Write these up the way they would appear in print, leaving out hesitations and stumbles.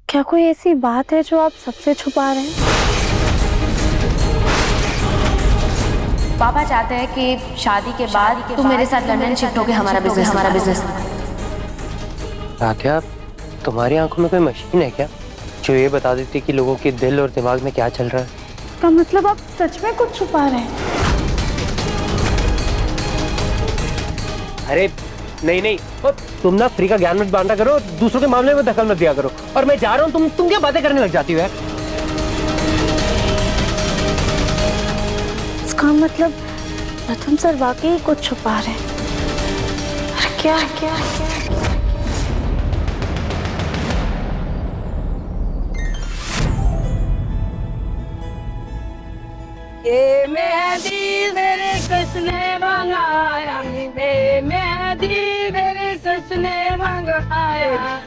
क्या कोई ऐसी बात है जो आप सबसे छुपा रहे हैं? पापा चाहते हैं कि शादी के बाद तुम मेरे साथ लंदन शिफ्ट होके हमारा बिजनेस। राधिया, तुम्हारी आंखों में कोई मशीन है क्या जो ये बता देती कि लोगों के दिल और दिमाग में क्या चल रहा है? इसका मतलब आप सच में कुछ छुपा रहे हैं? अरे नहीं, तुम ना फ्री का ज्ञान मत बांटा करो, दूसरों के मामले में दखल मत दिया करो। और मैं जा रहा हूँ, तुम क्या बातें करने लग जाती हो यार? इसका मतलब प्रथम सर वाकई कुछ छुपा रहे हैं। क्या ये मेहंदी मेरे सस ने मंगाया, ये मेहंदी मेरे सस ने मंगाया।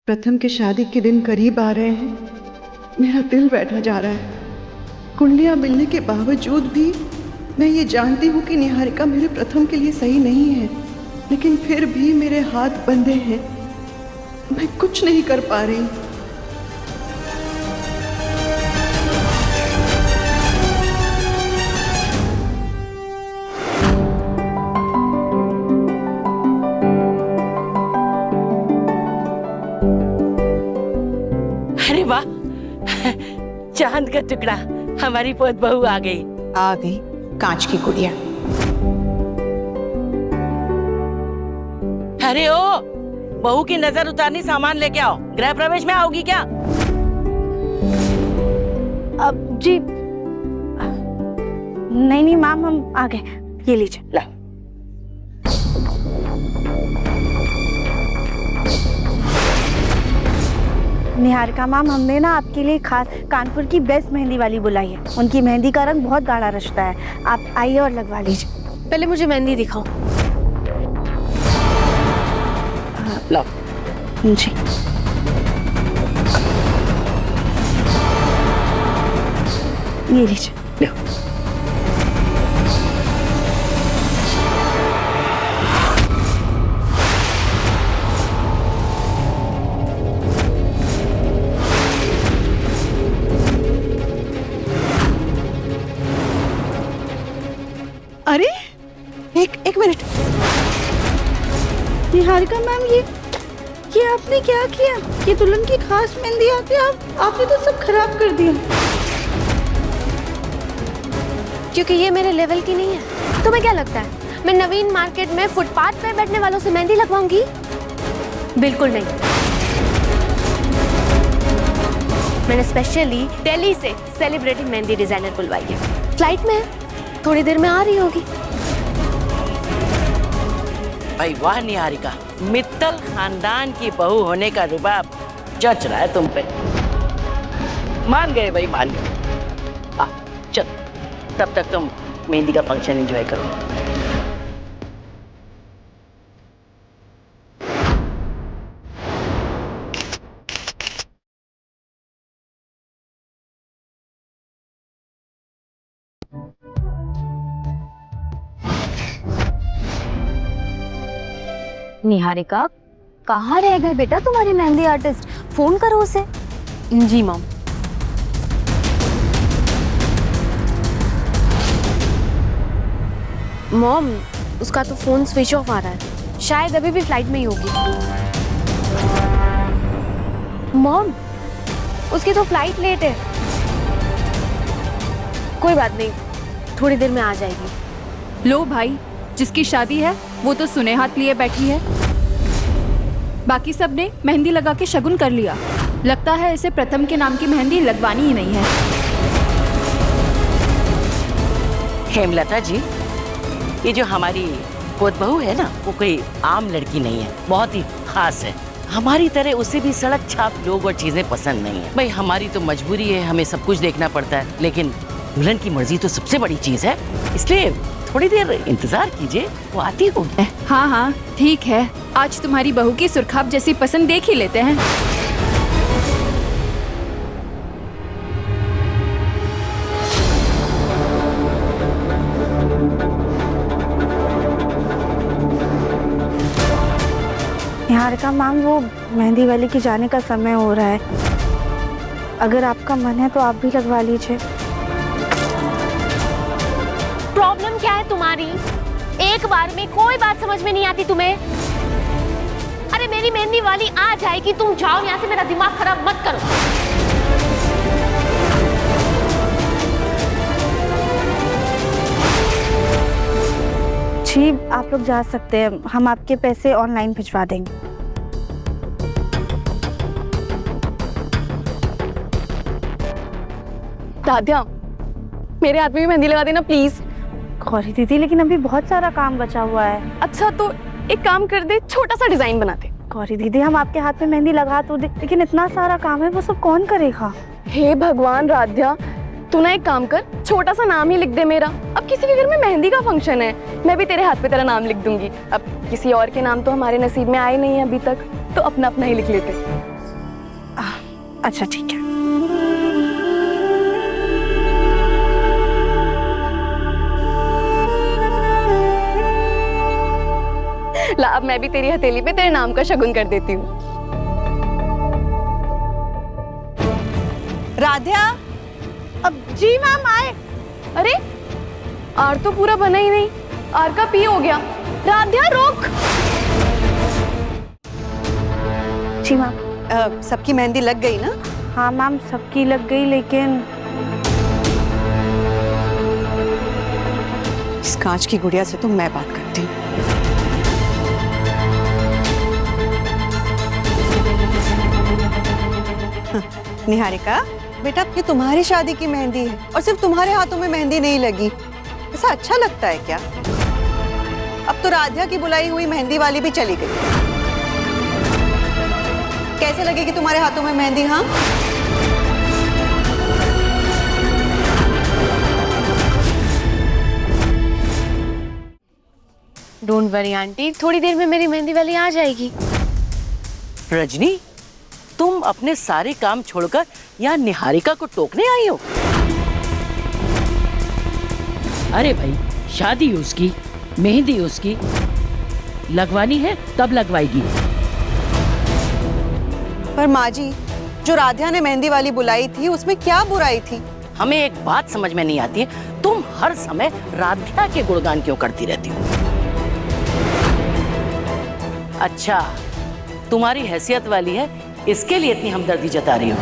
प्रथम के शादी के दिन करीब आ रहे हैं। मेरा दिल बैठा जा रहा है। कुंडलियां मिलने के बावजूद भी मैं ये जानती हूँ कि निहारिका मेरे प्रथम के लिए सही नहीं है, लेकिन फिर भी मेरे हाथ बंधे हैं। मैं कुछ नहीं कर पा रही। अरे वाह, चांद का टुकड़ा, हमारी पोत बहू आ गई। कांच की गुड़िया। अरे ओ, बहू की नजर उतारनी, सामान लेके आओ। गृह प्रवेश में आओगी क्या? अब जी नहीं मैम, हम आ गए। ये लीजिए। ला। निहारिका मैम, हमने ना आपके लिए खास कानपुर की बेस्ट मेहंदी वाली बुलाई है। उनकी मेहंदी का रंग बहुत गाढ़ा रचता है। आप आइए और लगवा लीजिए। पहले मुझे मेहंदी दिखाओ। लाओ। जी। ये लीजिए। अरे एक मिनट। निहारिका मैम, ये आपने क्या किया? ये दुल्हन की खास मेहंदी आती है, आपने तो सब खराब कर दिया। क्योंकि ये मेरे लेवल की नहीं है। तुम्हें क्या लगता है मैं नवीन मार्केट में फुटपाथ पे बैठने वालों से मेहंदी लगवाऊंगी? बिल्कुल नहीं। मैंने स्पेशली दिल्ली से सेलिब्रिटी मेहंदी डिजाइनर बुलवाई है। फ्लाइट में थोड़ी देर में आ रही होगी। भाई वाह निहारिका, मित्तल खानदान की बहू होने का रुबाब जच रहा है तुम पे। मान गए भाई, मान गए। चल, तब तक तुम मेहंदी का फंक्शन एंजॉय करो। निहारिका, कहाँ रह गए बेटा तुम्हारी मेहंदी आर्टिस्ट? फोन करो उसे। जी मॉम। मॉम, उसका तो फोन स्विच ऑफ आ रहा है। शायद अभी भी फ्लाइट में ही होगी। मॉम, उसकी तो फ्लाइट लेट है। कोई बात नहीं, थोड़ी देर में आ जाएगी। लो भाई, जिसकी शादी है वो तो सुने हाथ लिए बैठी है। बाकी सब ने मेहंदी लगा के शगुन कर लिया। लगता है इसे प्रथम के नाम की मेहंदी लगवानी ही नहीं है। हेमलता जी, ये जो हमारी पोत बहू है ना, वो कोई आम लड़की नहीं है, बहुत ही खास है। हमारी तरह उसे भी सड़क छाप लोग और चीजें पसंद नहीं है। भाई हमारी तो मजबूरी है, हमें सब कुछ देखना पड़ता है, लेकिन दुल्हन की मर्जी तो सबसे बड़ी चीज है, इसलिए थोड़ी देर इंतजार कीजिए, वो आती होगी। हाँ हाँ ठीक है, आज तुम्हारी बहू की सुरखाब जैसी पसंद देख ही लेते हैं। निहारिका मैम, वो मेहंदी वाली के जाने का समय हो रहा है, अगर आपका मन है तो आप भी लगवा लीजिए। प्रॉब्लम क्या है तुम्हारी? एक बार में कोई बात समझ में नहीं आती तुम्हें? अरे मेरी मेहंदी वाली आ जाएगी, तुम जाओ यहाँ से, मेरा दिमाग खराब मत करो। जी आप लोग जा सकते हैं, हम आपके पैसे ऑनलाइन भिजवा देंगे। दादिया, मेरे हाथ में भी मेहंदी लगा देना प्लीज। गौरी दीदी, लेकिन अभी बहुत सारा काम बचा हुआ है। अच्छा तो एक काम कर दे, छोटा सा डिजाइन बना दे। गौरी दीदी, हम आपके हाथ में मेहंदी लगा तो दे, लेकिन इतना सारा काम है, वो सब कौन करेगा? हे भगवान राध्या, तू ना एक काम कर, छोटा सा नाम ही लिख दे मेरा। अब किसी के घर में मेहंदी का फंक्शन है, मैं भी तेरे हाथ पे तेरा नाम लिख दूंगी। अब किसी और के नाम तो हमारे नसीब में आए नहीं है अभी तक, तो अपना अपना ही लिख लेते। अच्छा ठीक है। ला, अब मैं भी तेरी हथेली पे तेरे नाम का शगुन कर देती हूँ। राध्या, अब जी मैम आए। अरे आर तो पूरा बना ही नहीं, आर का पी हो गया। राध्या रोक। जी मैम। सबकी मेहंदी लग गई ना? हाँ मैम, सबकी लग गई, लेकिन इस कांच की गुड़िया से तो मैं बात करती हूँ। निहारिका बेटा, ये तुम्हारी शादी की मेहंदी है और सिर्फ तुम्हारे हाथों में मेहंदी नहीं लगी, ऐसा अच्छा लगता है क्या? अब तो राध्या की बुलाई हुई मेहंदी वाली भी चली गई, कैसे लगेगी तुम्हारे हाथों में मेहंदी? हाँ, डोंट वरी आंटी, थोड़ी देर में मेरी मेहंदी वाली आ जाएगी। रजनी, तुम अपने सारे काम छोड़कर यहाँ निहारिका को टोकने आई हो? अरे भाई, शादी उसकी, मेहंदी उसकी, लगवानी है तब लगवाएगी। पर माँ जी, जो राध्या ने मेहंदी वाली बुलाई थी उसमें क्या बुराई थी? हमें एक बात समझ में नहीं आती है, तुम हर समय राध्या के गुणगान क्यों करती रहती हो? अच्छा, तुम्हारी हैसियत वाली है, इसके लिए इतनी हमदर्दी जता रही हो।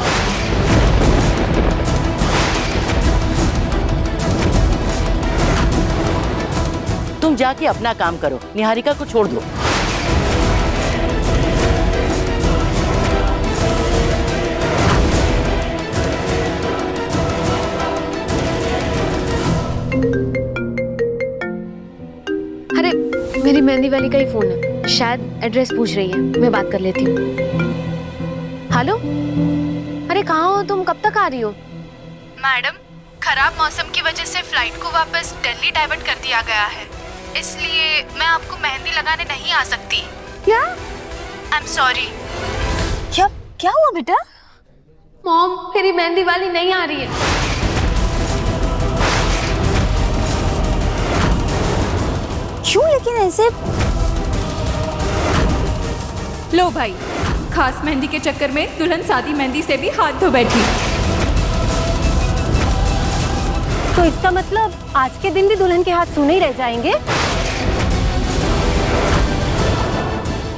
तुम जाके अपना काम करो, निहारिका को छोड़ दो। अरे मेरी मेहंदी वाली का ही फोन है, शायद एड्रेस पूछ रही है, मैं बात कर लेती हूँ। हेलो, अरे कहाँ हो तुम, कब तक आ रही हो? मैडम, खराब मौसम की वजह से फ्लाइट को वापस दिल्ली डाइवर्ट कर दिया गया है, इसलिए मैं आपको मेहंदी लगाने नहीं आ सकती। क्या? I am sorry. क्या क्या हुआ बेटा? मॉम, मेरी मेहंदी वाली नहीं आ रही है। क्यों लेकिन ऐसे? लो भाई, खास मेहंदी के चक्कर में दुल्हन सादी मेहंदी से भी हाथ धो बैठी। तो इसका मतलब आज के दिन भी दुल्हन के हाथ सूने ही रह जाएंगे?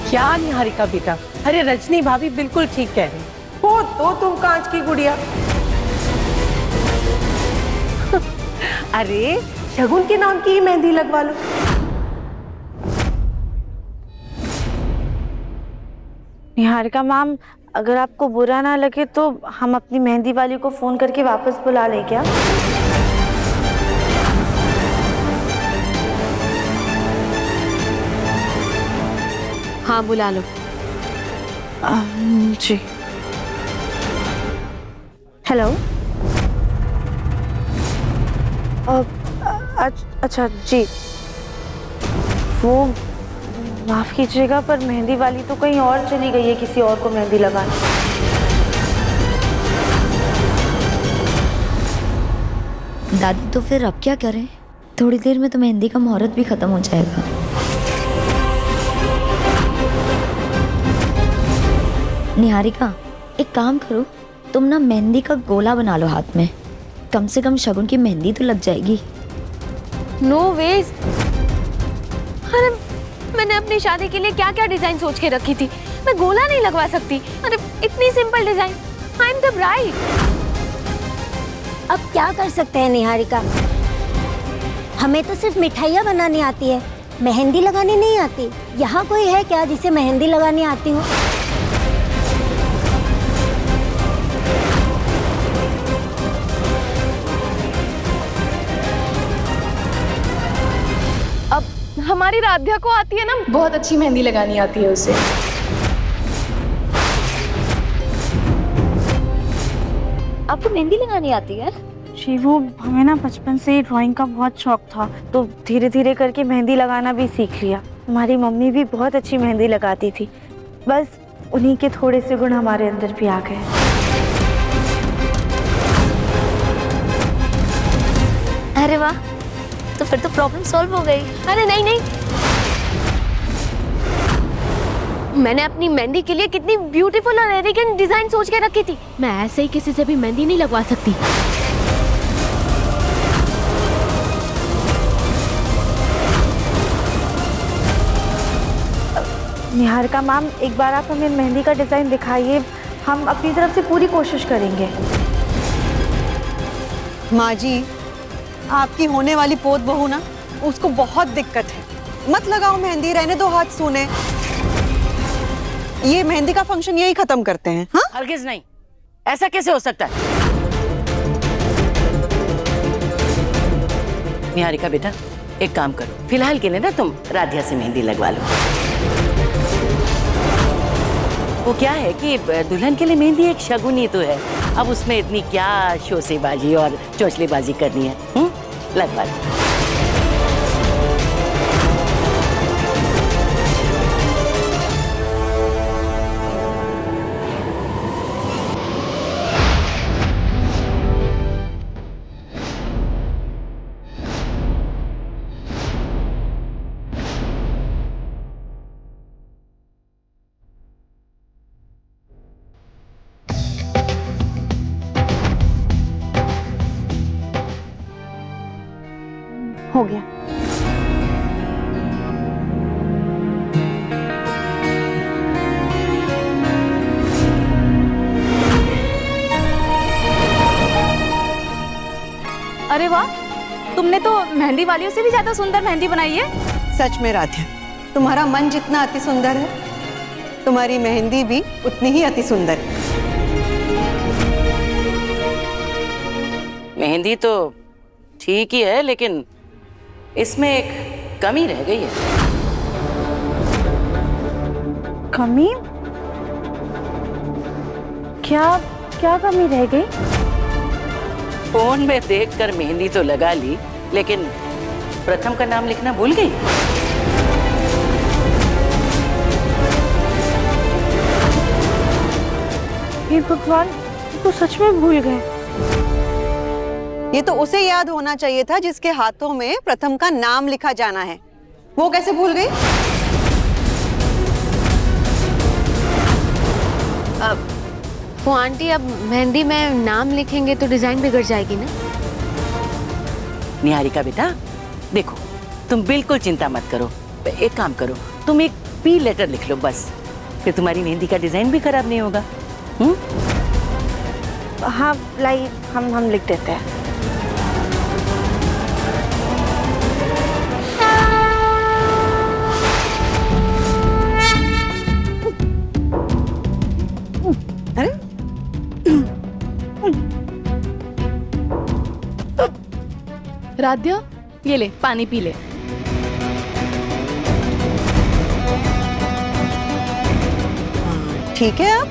क्या निहारिका बेटा, अरे रजनी भाभी बिल्कुल ठीक कह रही हो, तो तुम कांच की गुड़िया। अरे शगुन के नाम की ही मेहंदी लगवा लो। निहारिका मैम, अगर आपको बुरा ना लगे तो हम अपनी मेहंदी वाली को फोन करके वापस बुला लें क्या? हाँ बुला लो। जी। अच्छा जी, वो माफ कीजिएगा पर मेहंदी वाली तो कहीं और चली गई है किसी और को मेहंदी लगाने। दादी तो फिर अब क्या करें? थोड़ी देर में तो मेहंदी का मुहूर्त भी खत्म हो जाएगा। निहारिका, एक काम करो, तुम ना मेहंदी का गोला बना लो हाथ में, कम से कम शगुन की मेहंदी तो लग जाएगी। No ways. अरे मैंने अपनी शादी के लिए क्या क्या डिजाइन सोच के रखी थी, मैं गोला नहीं लगवा सकती। अरे इतनी simple design, I am the bride. अब क्या कर सकते हैं निहारिका, हमें तो सिर्फ मिठाइयाँ बनानी आती है, मेहंदी लगानी नहीं आती। यहाँ कोई है क्या जिसे मेहंदी लगानी आती हो? अब हमारी राध्या को आती है ना, बहुत अच्छी मेहंदी लगानी आती है उसे। आपको मेहंदी लगानी आती है? जी वो हमें ना बचपन से ही ड्राइंग का बहुत शौक था, तो धीरे धीरे करके मेहंदी लगाना भी सीख लिया। हमारी मम्मी भी बहुत अच्छी मेहंदी लगाती थी, बस उन्हीं के थोड़े से गुण हमारे अंदर भी आ गए। अरे वाह, तो फिर तो प्रॉब्लम सॉल्व हो गई। अरे नहीं नहीं, मैंने अपनी मेहंदी के लिए कितनी ब्यूटीफुल और एलिगेंट डिजाइन सोच के रखी थी, मैं ऐसे ही किसी से भी मेहंदी नहीं लगवा सकती। निहारिका मैम, एक बार आप हमें मेहंदी का डिजाइन दिखाइए, हम अपनी तरफ से पूरी कोशिश करेंगे। माँ जी, आपकी होने वाली पोत बहू ना, उसको बहुत दिक्कत है, मत लगाओ मेहंदी, रहने दो हाथ सूने। ये मेहंदी का फंक्शन यही खत्म करते हैं। हाँ, हरगिज नहीं, ऐसा कैसे हो सकता है? निहारिका बेटा, एक काम करो, फिलहाल के लिए ना तुम राधिया से मेहंदी लगवा लो। वो क्या है कि दुल्हन के लिए मेहंदी एक शगुन ही तो है, अब उसमें इतनी क्या शोसेबाजी और चोंचलेबाजी करनी है। लगवा लो। हो गया। अरे वाह, तुमने तो मेहंदी वालियों से भी ज्यादा सुंदर मेहंदी बनाई है। सच में राधिया, तुम्हारा मन जितना अति सुंदर है, तुम्हारी मेहंदी भी उतनी ही अति सुंदर है। मेहंदी तो ठीक ही है, लेकिन इसमें एक कमी रह गई है। कमी? क्या क्या कमी रह गई? फोन में देखकर मेहंदी तो लगा ली, लेकिन प्रथम का नाम लिखना भूल गई। हे भगवान, तो सच में भूल गए। ये तो उसे याद होना चाहिए था जिसके हाथों में प्रथम का नाम लिखा जाना है, वो कैसे भूल गई? वो आंटी, अब मेहंदी में नाम लिखेंगे तो डिजाइन बिगड़ जाएगी ना। निहारिका बेटा, देखो तुम बिल्कुल चिंता मत करो, एक काम करो, तुम एक पी लेटर लिख लो बस, फिर तुम्हारी मेहंदी का डिजाइन भी खराब नहीं होगा। हाँ लाई, हम लिख देते हैं। अरे राध्या, ये ले पानी पी ले। ठीक है आप।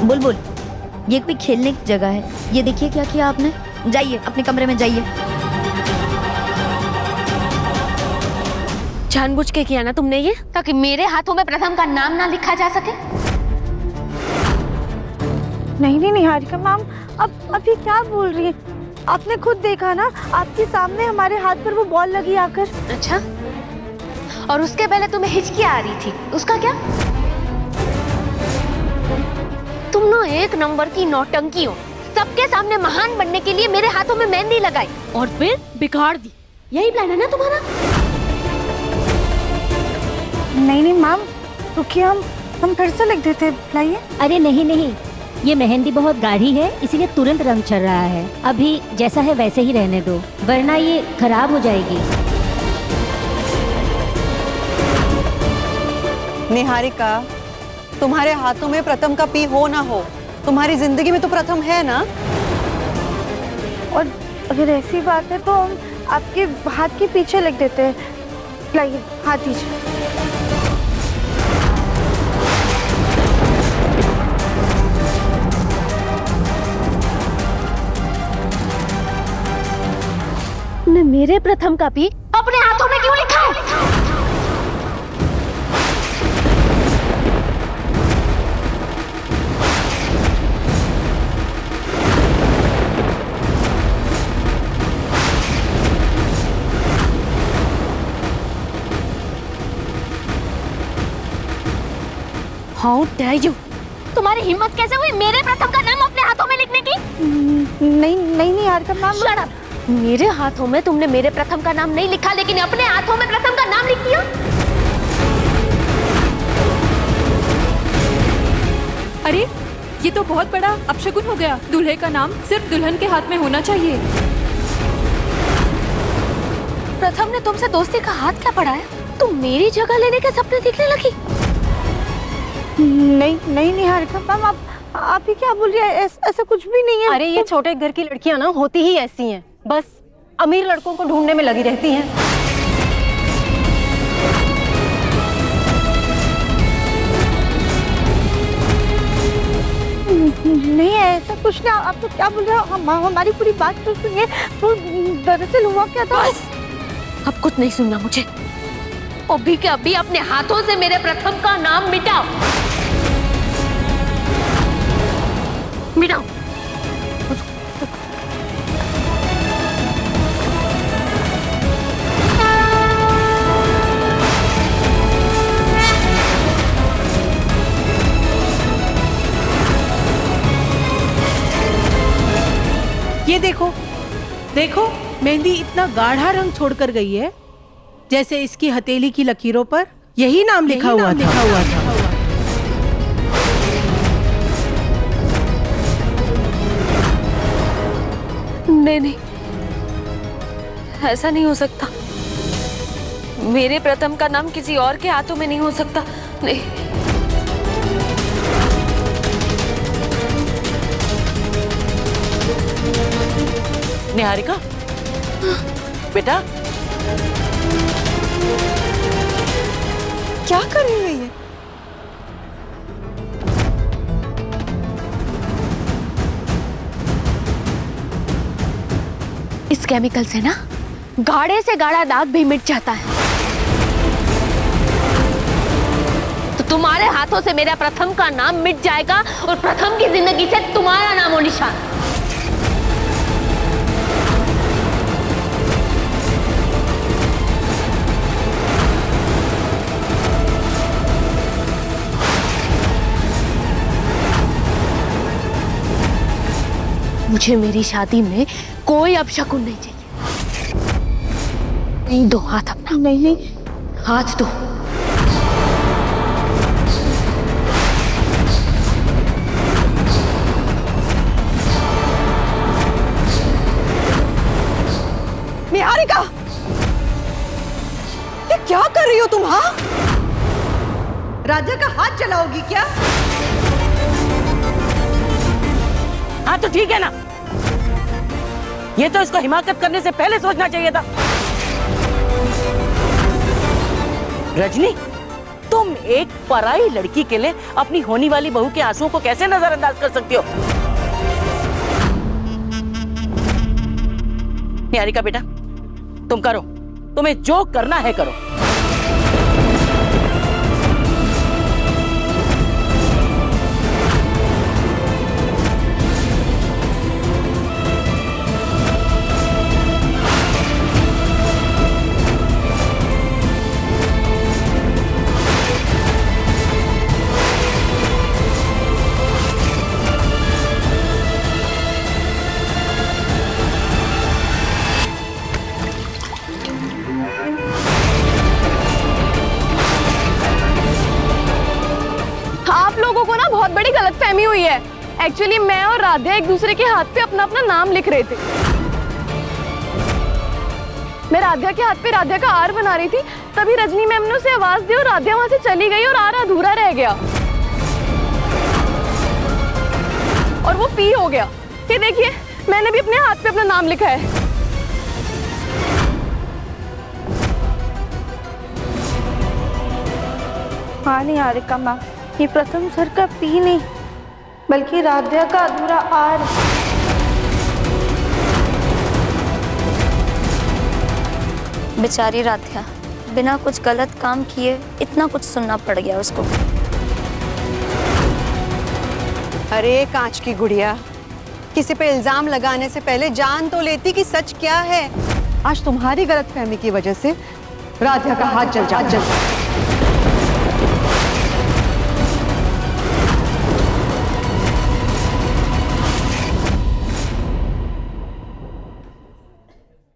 बुलबुल, ये कोई खेलने की जगह है। ये देखिए क्या किया आपने। जाइए अपने कमरे में जाइए। जानबूझ के किया ना तुमने ये, ताकि मेरे हाथों में प्रथम का नाम ना लिखा जा सके। नहीं नहीं निहारिका मैम, अब ये क्या बोल रही है? आपने खुद देखा ना, आपके सामने हमारे हाथ पर वो बॉल लगी आकर। अच्छा, और उसके पहले तुम्हें हिचकी आ रही थी, उसका क्या? तुम ना एक नंबर की नौटंकी हो। सबके सामने महान बनने के लिए मेरे हाथों में मेहंदी लगाई और फिर बिगाड़ दी। यही प्लान है ना तुम्हारा? नहीं नहीं मैम, रुकिए, हम फिर से लिख देते। लाइए। अरे नहीं नहीं, ये मेहंदी बहुत गाढ़ी है, इसीलिए तुरंत रंग चढ़ रहा है। अभी जैसा है वैसे ही रहने दो, वरना ये खराब हो जाएगी। निहारिका, तुम्हारे हाथों में प्रथम का पी हो ना हो, तुम्हारी जिंदगी में तो प्रथम है ना। और अगर ऐसी बात है तो हम आपके हाथ के पीछे लिख देते हैं। लाइए, हाथ दीजिए। तुमने मेरे प्रथम का पी अपने हाथों में क्यों लिखा है? How dare you? तुम्हारी हिम्मत कैसे हुई मेरे प्रथम का नाम अपने हाथों में लिखने की? नहीं नहीं निहारिका मैम। Shut up! मेरे हाथों में तुमने मेरे प्रथम का नाम नहीं लिखा, लेकिन अपने हाथों में प्रथम का नाम लिख दिया। अरे ये तो बहुत बड़ा अपशगुन हो गया। दूल्हे का नाम सिर्फ दुल्हन के हाथ में होना चाहिए। प्रथम ने तुमसे दोस्ती का हाथ क्या पढ़ाया? तुम मेरी जगह लेने के सपने देखने लगी? नहीं नहीं निहारिका मैम, आप ही क्या बोल रही है? ऐसा कुछ भी नहीं है। अरे ये छोटे घर की लड़कियां ना होती ही ऐसी हैं, बस अमीर लड़कों को ढूंढने में लगी रहती हैं। नहीं ऐसा कुछ नहीं। आप तो क्या बोल रहे हो? हमारी पूरी बात तो सुनिए। तो दरअसल हुआ क्या था? बस, अब कुछ नहीं सुनना मुझे। अभी के अभी अपने हाथों से मेरे प्रथम का नाम मिटाओ। मिटाओ। ये देखो देखो, मेहंदी इतना गाढ़ा रंग छोड़कर गई है, जैसे इसकी हथेली की लकीरों पर यही नाम लिखा हुआ था। नहीं नहीं, ऐसा नहीं हो सकता। मेरे प्रथम का नाम किसी और के हाथों में नहीं हो सकता। नहीं। निहारिका, बेटा क्या कर रही है ये? इस केमिकल से ना गाढ़े से गाढ़ा दाग भी मिट जाता है। तो तुम्हारे हाथों से मेरा प्रथम का नाम मिट जाएगा और प्रथम की जिंदगी से तुम्हारा नामो निशान। मुझे मेरी शादी में कोई अपशकुन नहीं चाहिए। नहीं, दो हाथ अपना। नहीं नहीं, हाथ दो। निहारिका, ये क्या कर रही हो तुम? हाँ, राजा का हाथ जलाओगी क्या? हाँ तो ठीक है ना, ये तो इसको हिमाकत करने से पहले सोचना चाहिए था। रजनी, तुम एक पराई लड़की के लिए अपनी होने वाली बहू के आंसुओं को कैसे नजरअंदाज कर सकती हो? निहारिका बेटा, तुम करो, तुम्हें जो करना है करो। आप लोगों को ना बहुत बड़ी गलतफहमी हुई है। एक्चुअली मैं और राध्या एक दूसरे के हाथ पे अपना अपना नाम लिख रहे थे। मैं राध्या के हाथ पे राध्या का आर बना रही थी, तभी रजनी मैम ने उसे आवाज दी और राध्या वहां से चली गई और आर अधूरा रह गया और वो पी हो गया। ये देखिए, मैंने भी अपने हाथ पे अपना नाम लिखा है। हाँ निहारिका मैम, ये प्रथम सर का पी नहीं बल्कि राध्या का अधूरा आर। बेचारी राध्या बिना कुछ गलत काम किए इतना कुछ सुनना पड़ गया उसको। अरे कांच की गुड़िया, किसी पे इल्जाम लगाने से पहले जान तो लेती कि सच क्या है। आज तुम्हारी गलतफहमी की वजह से राध्या का हाथ जल जाता है।